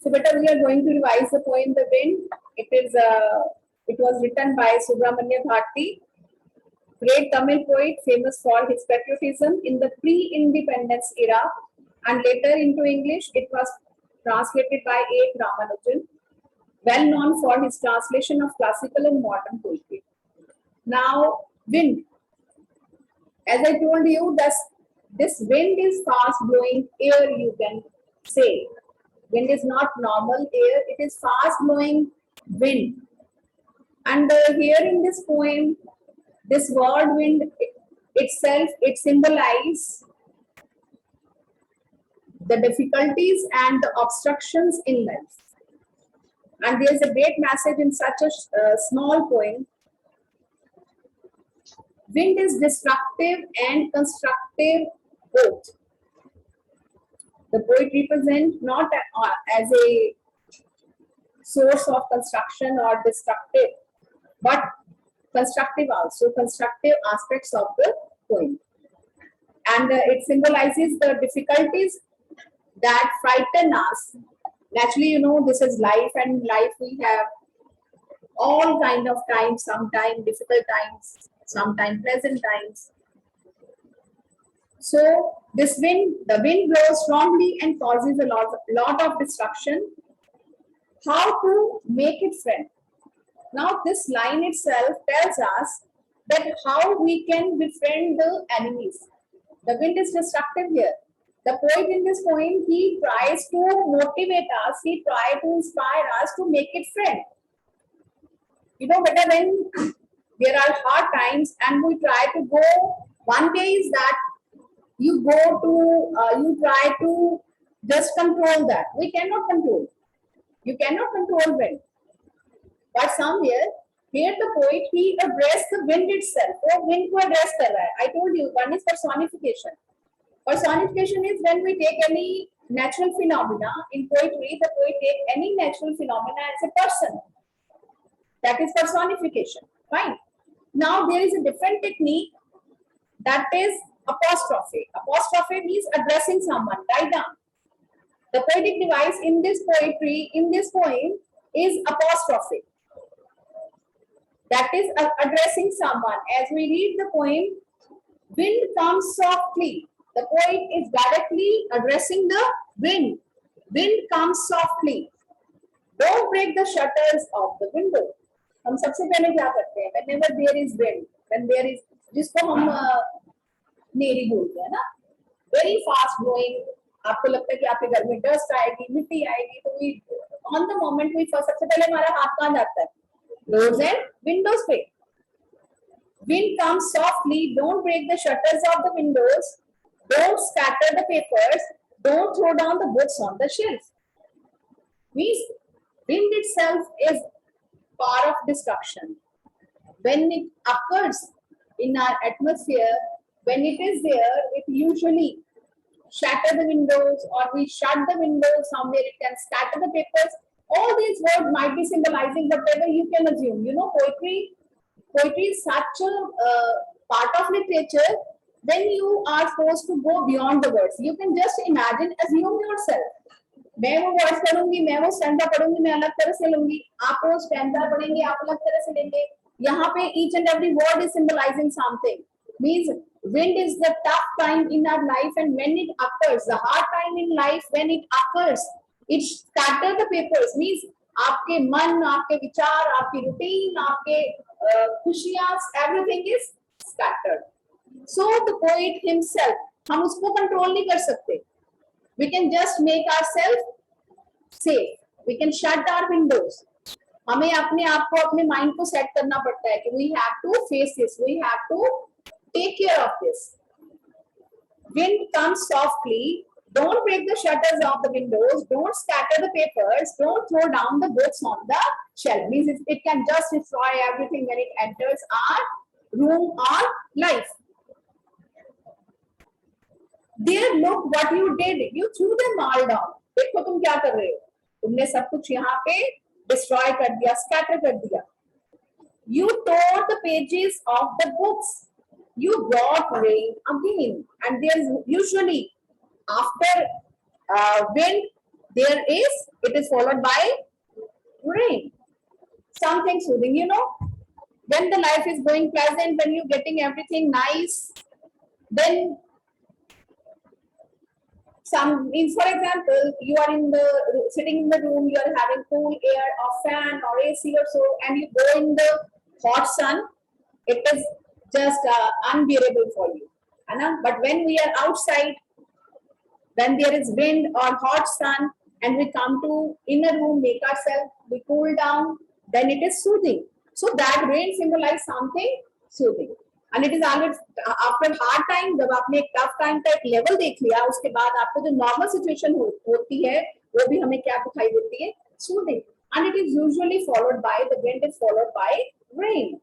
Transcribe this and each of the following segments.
So, better we are going to revise the poem "The Wind." It was written by Subramanya Bharati, great Tamil poet, famous for his patriotism in the pre-independence era, and later into English. It was translated by A. Ramanujan, well known for his translation of classical and modern poetry. Now, wind. As I told you, this wind is fast blowing air, you can say. Wind is not normal air, it is fast blowing wind. And here in this poem, this word wind itself, it symbolizes the difficulties and the obstructions in life. And there is a great message in such a small poem. Wind is destructive and constructive both. The poet represents not as a source of construction or destructive, but constructive also, constructive aspects of the poem. And it symbolizes the difficulties that frighten us. Naturally, you know, this is life, and life we have all kind of times, sometimes difficult times, sometimes pleasant times. So this wind, the wind blows strongly and causes a lot of destruction. How to make it friend? Now this line itself tells us that how we can befriend the enemies. The wind is destructive here. The poet in this poem, he tries to motivate us, he tries to inspire us to make it friend. You know, better when there are hard times and we try to go, one way is that you try to just control that. We cannot control. You cannot control wind. But somewhere, here the poet, he addressed the wind itself. Oh, wind ko address kar raha hai. I told you, one is personification. Personification is when we take any natural phenomena. In poetry, the poet takes any natural phenomena as a person. That is personification. Fine. Now there is a different technique, that is apostrophe. Apostrophe means addressing someone, right down. The poetic device in this poetry, in this poem, is apostrophe. That is addressing someone. As we read the poem, wind comes softly. The poet is directly addressing the wind. Wind comes softly. Don't break the shutters of the window. हम सबसे पहले क्या करते हैं? Whenever there is wind, when there is, जिसको हम नेरी बोलते हैं ना, very fast blowing, आपको लगता है कि आपके घर में डस्ट आएगी, मिट्टी आएगी, तो we on the moment we सबसे पहले हमारा हाथ कहाँ जाता है? Doors and windows पे. Wind comes softly. Don't break the shutters of the windows. Don't scatter the papers. Don't throw down the books on the shelf. Means wind itself is power of destruction. When it occurs in our atmosphere, when it is there, it usually shatter the windows, or we shut the windows, somewhere it can scatter the papers. All these words might be symbolizing whatever you can assume. You know, poetry is such a part of literature. Then you are supposed to go beyond the words. You can just imagine, assume yourself. मैं वो words पढ़ूंगी, मैं वो stanza पढ़ूंगी, मैं अलग तरह से लूंगी, आप वो स्टैंडा पढ़ेंगे, आप अलग तरह से लेंगे. यहाँ पे each and every word is symbolizing something. Means wind is the tough time in our life, and when it occurs, the hard time in life, when it occurs, it scatters the papers. Means आपके मन, आपके विचार, आपकी routine, आपके खुशियाँ, everything is scattered. So the poet himself, हम उसको control नहीं कर सकते. We can just make ourselves safe. We can shut our windows. हमें अपने आप को, अपने mind को set करना पड़ता है कि we have to face this. We have to take care of this. Wind comes softly. Don't break the shutters of the windows. Don't scatter the papers. Don't throw down the books on the shelf. Means it can just destroy everything when it enters our room or life. Dear, look what you did. You threw them all down. देखो तुम क्या कर रहे हो? तुमने सब कुछ यहाँ पे destroy कर दिया, scatter कर दिया. You tore the pages of the books. You brought rain again. And there's usually after wind, it is followed by rain. Something soothing, you know, when the life is going pleasant, when you're getting everything nice, then some means, for example, you are sitting in the room, you are having cool air or fan or AC or so, and you go in the hot sun, it is just unbearable for you. But when we are outside, when there is wind or hot sun, and we come to inner room, make ourselves, we cool down, then it is soothing. So that rain symbolizes something soothing. And it is always after hard time, जब आपने एक tough time का एक level देख लिया, उसके बाद आपको जो normal situation होती है, वो भी हमें क्या दिखाई देती है? Soothing. And it is usually followed by, the wind is followed by rain.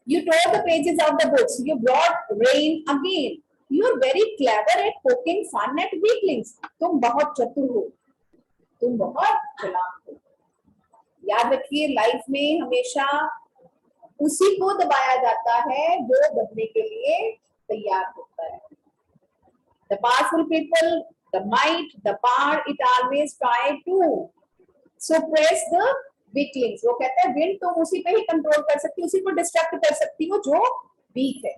You tore the pages of the books. You brought rain again. You are very clever at poking fun at weaklings. तुम बहुत चतुर हो, तुम बहुत चालाक हो. याद रखिए, लाइफ में हमेशा उसी को दबाया जाता है जो दबने के लिए तैयार होता है. The powerful people, the might, the power, it always try to suppress the weaklings. वो कहता है विंड तुम उसी पे ही कंट्रोल कर सकती हो, उसी को डिस्ट्रैक्ट कर सकती हो जो वीक है.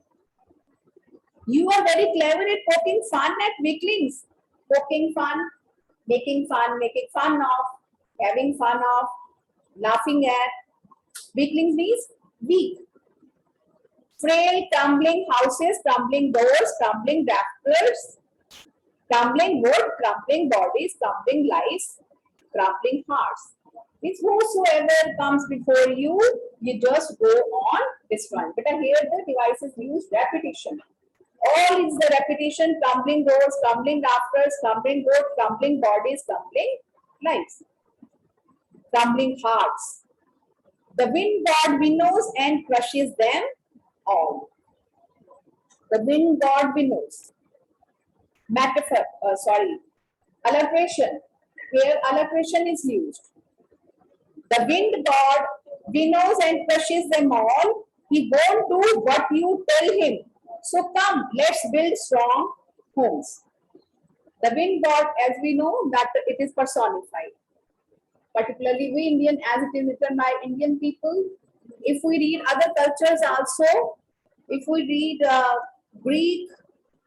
You are very clever at poking fun at weaklings. Poking fun, making fun of, having fun of, laughing at. Weaklings means weak. Frail, crumbling houses, crumbling doors, crumbling rafters, crumbling wood, crumbling bodies, crumbling lives, crumbling hearts. Means whosoever comes before you, you just go on destroying. But here the device is used repetition. All is the repetition: crumbling doors, crumbling rafters, crumbling wood, crumbling bodies, crumbling lives, crumbling hearts. The wind god winnows and crushes them all. The wind god winnows. Metaphor, alliteration. Here alliteration is used. The wind god winnows and crushes them all. He won't do what you tell him. So come, let's build strong homes. The wind god, as we know, that it is personified. Particularly we Indian, as it is written by Indian people. If we read other cultures also, if we read Greek,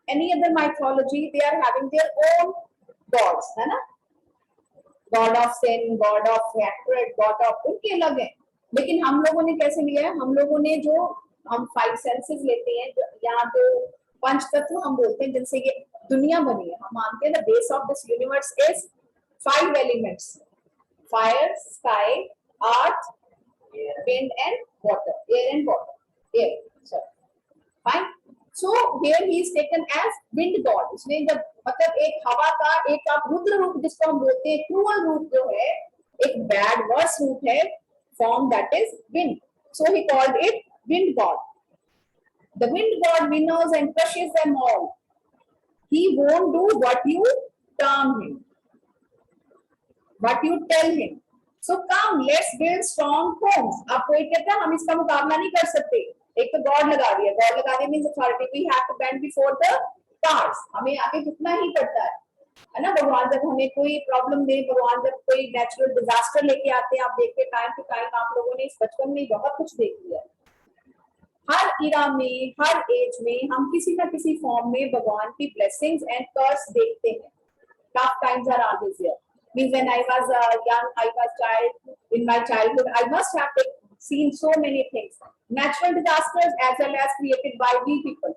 any other mythology, they are having their own gods, है ना? God of sin, God of hatred, God of, उनके अलग है. लेकिन हम लोगों ने कैसे लिया है? हम लोगों ने जो हम 5 सेंसेस लेते हैं, यहाँ तो पंच तत्व हम बोलते हैं, जिनसे ये दुनिया बनी है. हम मानते हैं the base of this universe is 5 elements: fire, sky, earth, wind and water. Air and water. Air. Sorry. Fine. So here he is taken as wind god. इसमें जब मतलब एक हवा का एक आप रुद्र रूप जिसको हम बोलते हैं, क्रूअल रूप जो है, एक बैड वर्स रूप है, form that is wind. So he called it wind god. The wind god winnows and crushes them all. He won't do what you term him, what you tell him. So come, let's build strong homes. अब कोई कहता है हम इसका मुकाबला नहीं कर सकते. एक तो गॉड लगा दिया. गॉड लगा दिया means authority. We have to bend before the powers. हमें आगे झुकना ही पड़ता है ना. भगवान जब हमें कोई प्रॉब्लम दे, भगवान जब कोई नेचुरल डिजास्टर लेके आते हैं, आप देखते टाइम टू टाइम आप लोगों ने इस बचपन में बहुत कुछ देख लिया. हर इरा में, हर एज में हम किसी ना किसी फॉर्म में भगवान की ब्लेसिंग्स एंड कर्स देखते हैं. Tough times are always here. Means when I was young, I was child. In my childhood, I must have seen so many things. Natural disasters as well as created by we people,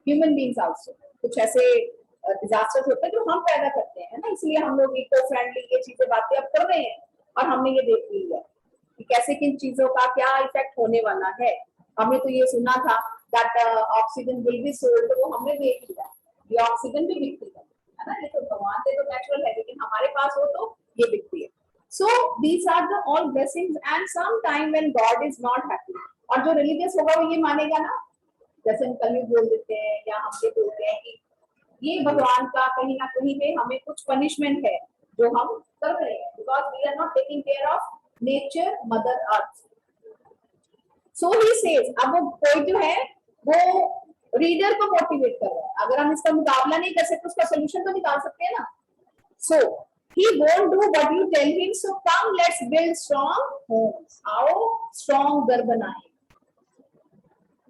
human beings also. कुछ ऐसे disasters होते हैं जो हम पैदा करते हैं ना. इसलिए हम लोग इको फ्रेंडली ये चीजें बातें अब कर रहे हैं और हमने ये देख लिया कि कैसे किन चीजों का क्या इफेक्ट होने वाला है. हमने तो ये सुना था that oxygen will be sold, तो वो हमने देख लिया. ये ऑक्सीजन भी बिकती है ना. ये तो भगवान से तो नेचुरल है, लेकिन हमारे पास हो तो ये बिकती है. So these are the all blessings, and some time when God is not happy. और जो रिलीजियस होगा वो ये मानेगा ना, जैसे हम कल बोल देते हैं या हम ये बोलते हैं कि ये भगवान का कहीं ना कहीं पे हमें कुछ पनिशमेंट है जो हम कर रहे हैं, because we are not taking care of nature, mother earth. So he says, अब वो कोई जो है वो रीडर को मोटिवेट कर रहा है. अगर हम इसका मुकाबला नहीं कर सकते, उसका सोल्यूशन तो निकाल सकते हैं ना. So He won't do what you tell him. So come, let's build strong homes. आओ strong घर बनाएं.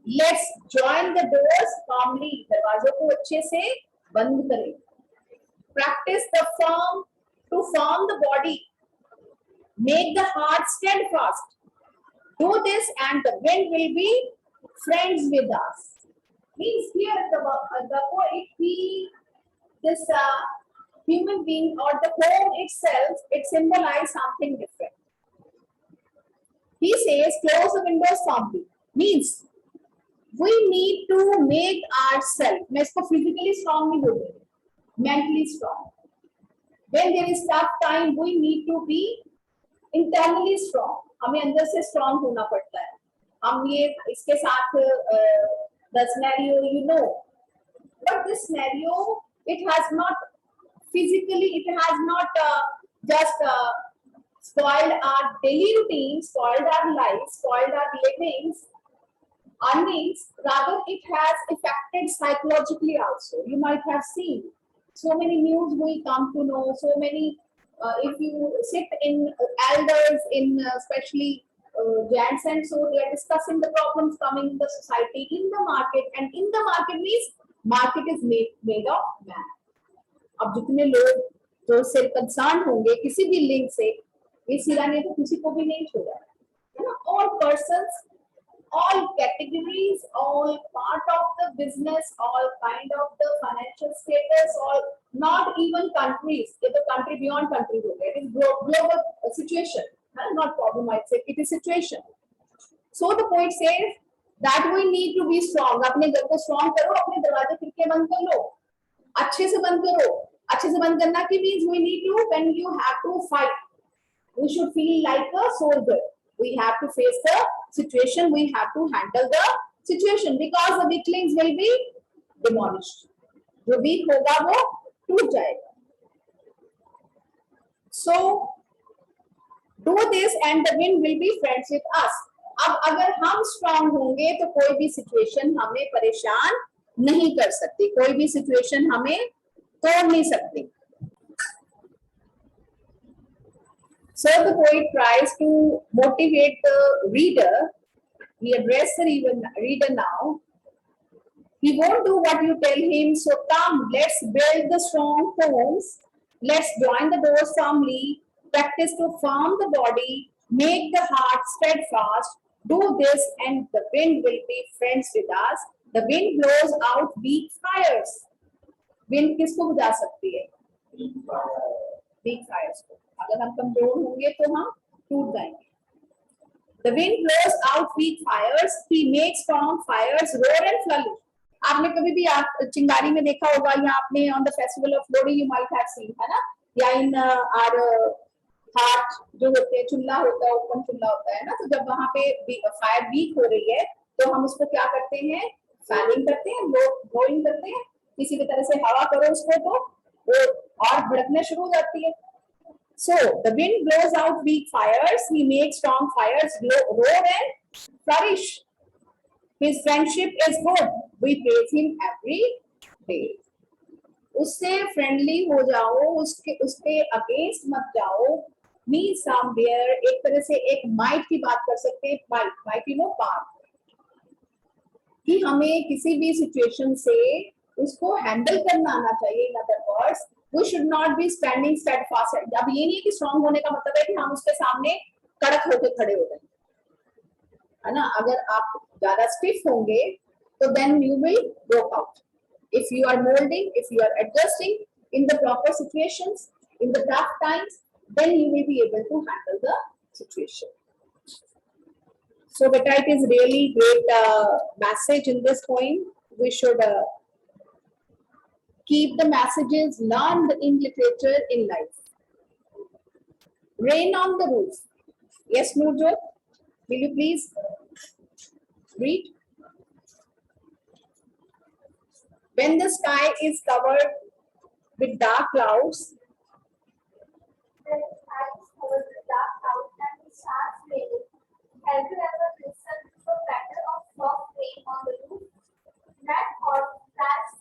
Let's join the doors firmly. दरवाजों को अच्छे से बंद करें. Practice the form to form the body. Make the heart steadfast. Do this and the wind will be friends with us. Means here the poet, this human being or the home itself, it symbolizes something different. He says, close the windows firmly. Means we need to make ourselves, मैं इसको physically strong नहीं बोल रही, mentally strong. When there is tough time, we need to be internally strong. हमें अंदर से strong होना पड़ता है. हम ये इसके साथ the scenario you know, but this scenario it has not physically, it has not just spoiled our daily routine, spoiled our lives, spoiled our livings, earnings. Rather, it has affected psychologically also. You might have seen so many news we come to know, so many. If you sit in elders, in especially gents, and so they are discussing the problems coming in the society, in the market, and in the market means market is made of man. अब जितने लोग जो से concern होंगे किसी भी link से, ये सिरा ने तो किसी को भी नहीं छोड़ा है ना. All persons, all categories, all part of the business, all kind of the financial status, all not even countries. ये तो country beyond country हो गया. It is global situation, not problem. I say it is situation. So the poet says that we need to be strong. अपने घर को strong करो, अपने दरवाजे खिड़कियां बंद कर लो, अच्छे से बंद करो. अच्छे से बंद करना की means we need to, when you have to fight, we should feel like a soldier. We have to face the situation. We have to handle the situation because the weaklings will be demolished. जो weak होगा वो टूट जाएगा. So do this and the wind will be friends with us. अब अगर हम strong होंगे तो कोई भी situation हमें परेशान नहीं कर सकती, कोई भी situation हमें तोड़ नहीं सकती. So the poet tries to motivate the reader. He addresses the reader now. He won't do what you tell him. So come, let's build the strong homes. Let's join the doors firmly. Practice to form the body. Make the heart steadfast. Do this and the wind will be friends with us. The wind blows out weak fires. Wind किसको बुझा सकती है? Weak fires को. अगर हम कमजोर होंगे तो हम टूट जाएंगे. The wind blows out weak fires. He makes strong fires roar and flourish. आपने कभी भी आप चिंगारी में देखा होगा या आपने on the festival of Lodi you might have seen, है ना? या in our heart जो होते हैं, चुल्ला होता है, ओपन चुल्ला होता है ना, तो जब वहाँ पे फायर वीक हो रही है तो हम उसको क्या करते हैं? फैनिंग करते हैं, ब्लोइंग करते हैं, किसी भी तरह से हवा करो उसको तो वो और भड़कने शुरू हो जाती है. So the wind blows out weak fires. He makes strong fires roar and flourish. His friendship is good. We praise him every day. उससे फ्रेंडली हो जाओ, उसके अगेंस्ट मत जाओ. Means somewhere एक तरह से एक माइट की बात कर सकते हैं. माइट यू नो पावर, कि हमें किसी भी सिचुएशन से उसको हैंडल करना आना चाहिए. In other words we should not be standing steadfast. अब ये नहीं है कि स्ट्रांग होने का मतलब है कि हम उसके सामने कड़क होकर खड़े हो जाएंगे, है ना. अगर आप ज्यादा स्टिफ होंगे तो then you will broke out. If you are molding, if you are adjusting in the proper situations, in the tough times, then you will be able to handle the situation. So beta, it is really great message in this poem. We should keep the messages learned in literature in life. Rain on the roof. Yes, Nurjot, will you please read? When the sky is covered with dark clouds, have you ever listened to the patter of soft rain on the roof? That thought flashed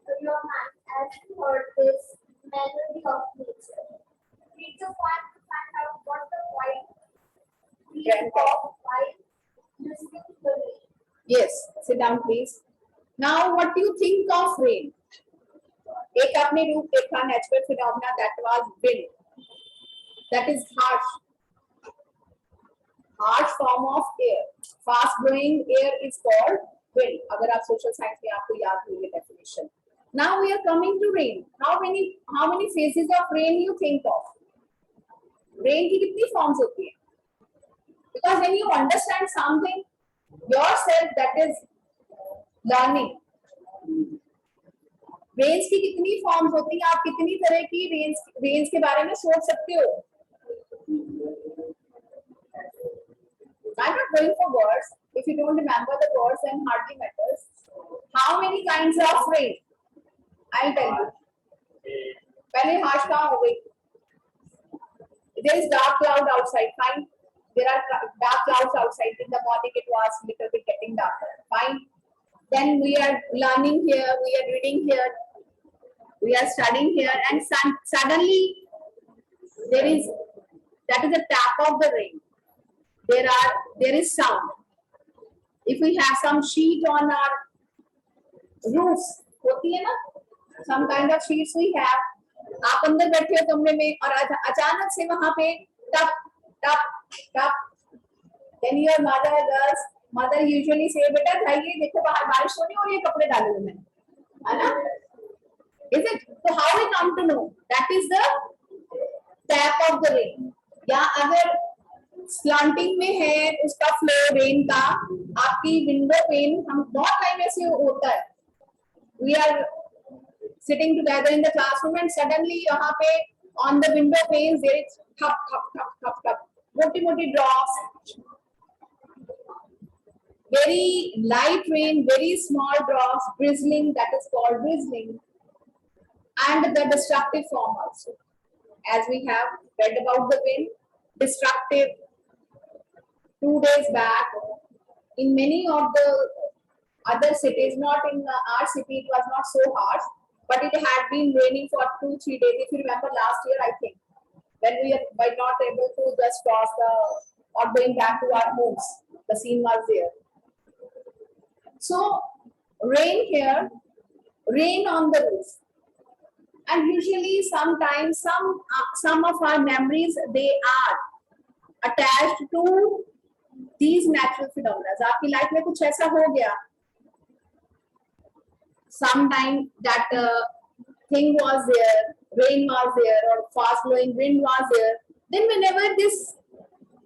through your mind as you heard this melody of nature. Can off while listening to the rain. Yes, sit down please. Now what do you think of rain? एक आपने रूप देखा natural phenomena, that was wind. That is harsh form of air. Fast blowing air is called wind. अगर आप social science में आपको याद होगी definition. Now we are coming to rain. How many phases of rain you think of? Rain की कितनी forms होती है? Because when you understand something yourself, that is learning. Range की कितनी फॉर्म्स होती हैं? आप कितनी तरह की रेंज के बारे में सोच सकते हो? I'm not going for words. If you don't remember the words, then hardly matters. How many kinds of rain? I'll tell you. पहले harsh कहाँ हो गई? There is dark cloud outside. Fine. There are dark clouds outside. In the morning, it was little bit getting darker. Fine. Then we are learning here. We are reading here. We are studying here, and suddenly that is a tap of the rain. There is sound. If we have some sheet on our roofs, होती है ना? Some kind of sheets we have. आप अंदर बैठे हो कमरे में और अचानक से वहाँ पे टप टप टप. Then your mother usually say, बेटा जाइए देखो बाहर बारिश होने और ये कपड़े डाले हुए हैं, है ना? Is it? So how we come to know? That is the tap of the rain. या अगर स्लैंटिंग में है उसका फ्लो रेन का, आपकी विंडो पेन, हम बहुत टाइम ऐसे होता है. We are sitting together in the classroom and suddenly यहाँ पे on the window panes there is thap thap thap thap thap, मोटी-मोटी drops. Very light rain, very small drops, drizzling, that is called drizzling. And the destructive form also. As we have read about the wind, destructive. 2 days back, in many of the other cities, not in our city, it was not so harsh, but it had been raining for 2-3 days. If you remember last year, I think, when we were not able to just cross or going back to our homes, the scene was there. So, rain here, rain on the roof. And usually, sometimes, some of our memories, they are attached to these natural phenomena. आपकी life में कुछ ऐसा हो गया, sometime that thing was there, rain was there, or fast blowing wind was there. Then whenever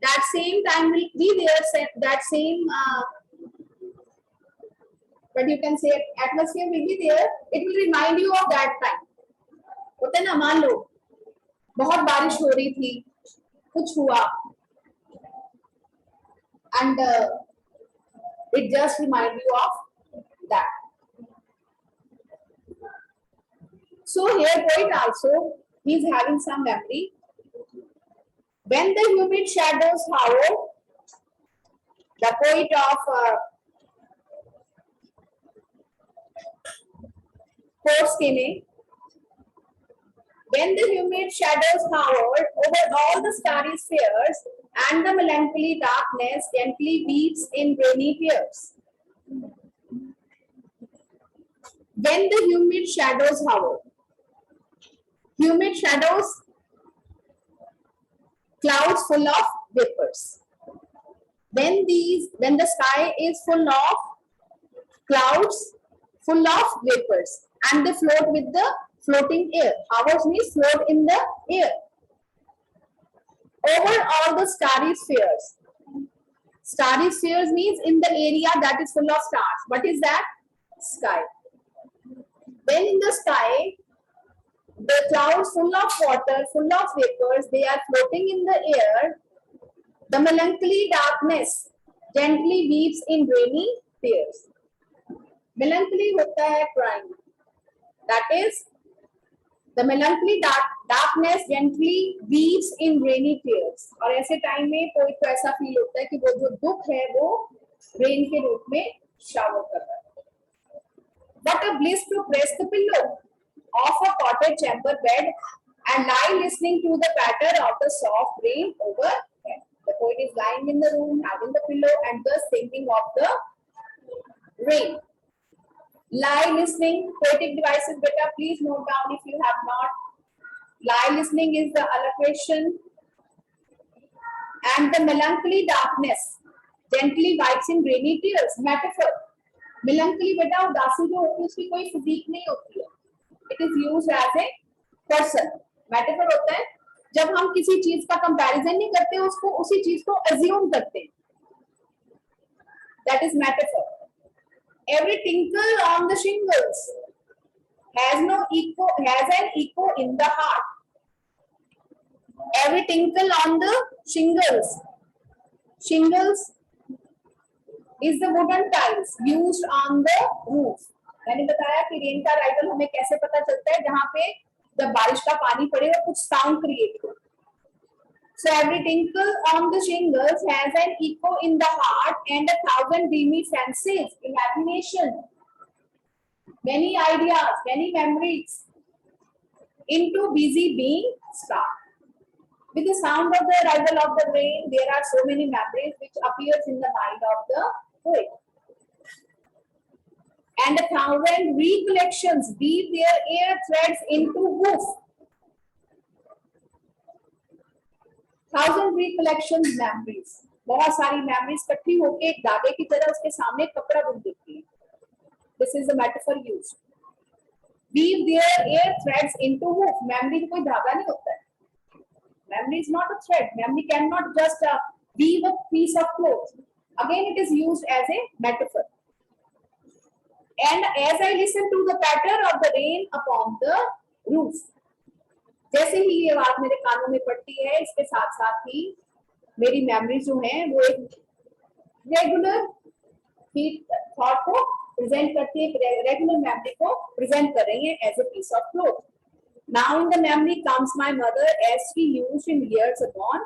that same time will be there, that same but you can say atmosphere will be there, it will remind you of that time. होता है ना, मान लो बहुत बारिश हो रही थी, कुछ हुआ, and it just reminds you of that. So here poet also, he is having some memory. When the humid shadows hover, the poet of Forskine, when the humid shadows hover over all the starry spheres, and the melancholy darkness gently weeps in rainy tears. When the humid shadows hover, humid shadows, clouds full of vapors. When the sky is full of clouds, full of vapors, and they float with the floating air. Hovers means float in the air. Over all the starry spheres. Starry spheres means in the area that is full of stars. What is that? Sky. Then in the sky, the clouds full of water, full of vapors, they are floating in the air. The melancholy darkness gently weeps in rainy tears. Melancholy hota hai crying. That is, the melancholy darkness gently weeps in rainy tears. और ऐसे time में कोई को ऐसा feel होता है कि वो जो दुख है वो रेन के रूप में शावर कर रहा है. What a bliss to press the pillow of a cottage chamber bed and lie listening to the patter of the soft rain overhead. The poet is lying in the room, having the pillow, and just thinking of the rain. Lie listening, poetic devices, beta, please note down if you have not. Lie listening is the allocation. And the melancholy darkness gently wipes in rainy tears. Metaphor. Melancholy बेटा उदासी जो होती है उसकी कोई physique नहीं होती है. It is used as a person. Metaphor होता है जब हम किसी चीज का कंपैरिजन नहीं करते उसको उसी चीज को assume करते हैं. That is metaphor. Every tinkle on the shingles has an echo in the heart. Every tinkle on the shingles. Shingles is the wooden tiles used on the roof. मैंने बताया कि रेन का अराइवल हमें कैसे पता चलता है जहाँ पे जब बारिश का पानी पड़े और कुछ साउंड क्रिएट हो. So every tinkle on the shingles has an echo in the heart and 1,000 dreamy fancies, imagination, many ideas, many memories into busy being start. With the sound of the arrival of the rain, there are so many memories which appears in the mind of the poet. And 1,000 recollections weave their air threads into woof. 1,000 recollections memories. बहुत सारी memories इकट्ठी होके एक धागे की तरह उसके सामने एक कपड़ा बुन देती है. This is the metaphor used. Weave their air threads into woof. Memory कोई धागा नहीं होता है. Memory is not a thread. Memory cannot just weave a piece of cloth. Again, it is used as a metaphor. And as I listen to the patter of the rain upon the roof, जैसे ही ये आवाज मेरे कानों में पड़ती है, इसके साथ साथ ही मेरी मेमोरी जो है वो एक रेगुलर थॉट को प्रेजेंट करती है, रेगुलर मेमोरी को प्रेजेंट कर रही है as a piece of cloth. Now in the memory comes my mother as she used in years agone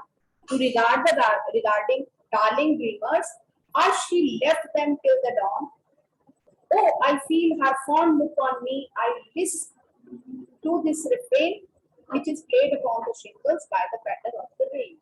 to regarding darling dreamers as she left them till the dawn. Oh, I feel her fond look on me. I listen to this refrain which is played upon the shingles by the patter of the rain.